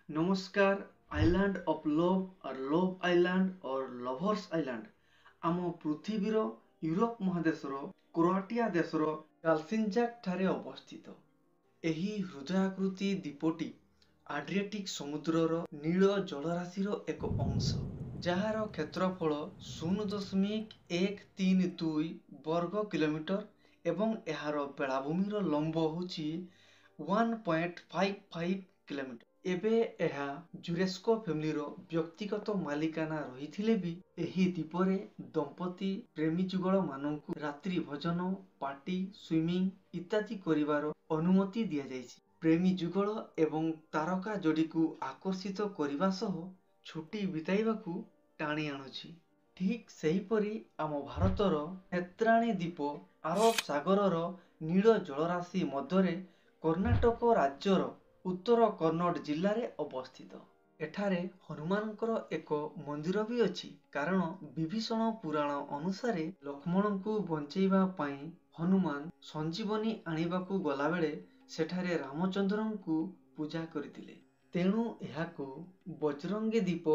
नमस्कार। Island of love और love island और लवर्स आइलैंड आम पृथ्वीर यूरोप महादेशर क्रोआटिया देशर गालसिनजाक ठारे अवस्थित। एही हृदयाकृति द्वीपटी आड्रियाटिक समुद्रर नील जलराशिर एक अंश, जार क्षेत्रफल 0.132 वर्ग किलोमीटर एवं एहार बेलाभूमिर लंब होची 1.55 किलोमीटर। एबे एहा जुरेस्को फैमिलीर व्यक्तिगत मालिकाना रही भी एही द्वीपरे दंपति प्रेमी जुगल मानकु रात्रि भोजन, पार्टी, स्विमिंग इत्यादि करिवार अनुमति दिया जायछि। प्रेमी जुगल एवं तारका जोड़ी को आकर्षित करने सह छुट्टी बिताइबाकू टाणी आणुछि। ठीक सेहीपरि आम भारतर नेत्राणी द्वीप आरब सागरर नील जलराशि मध्यरे कर्णाटक राज्यर उत्तर कन्नड़ जिल्लारे अवस्थित। एठारे हनुमानकर एक मंदिर भी अछि, कारण विभीषण पुराण अनुसारे लक्ष्मण को बंचेइबा पई हनुमान संजीवनी आनिबाकू गला बेले सेठारे रामचंद्रन को पूजा करथिले। तेणु एहाकू बजरंगी द्वीप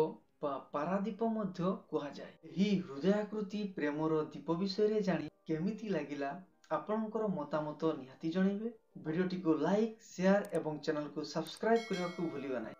बा पारादीप मध्य कुहाजाए। एही हृदयाकृति प्रेमर द्वीप विषय जानी केमिति लागिला आपनकर मतामत निहाती जणैबे। भिडियोटी को लाइक, शेयर एवं चैनल को सब्सक्राइब करने को भूलिबा नहीं।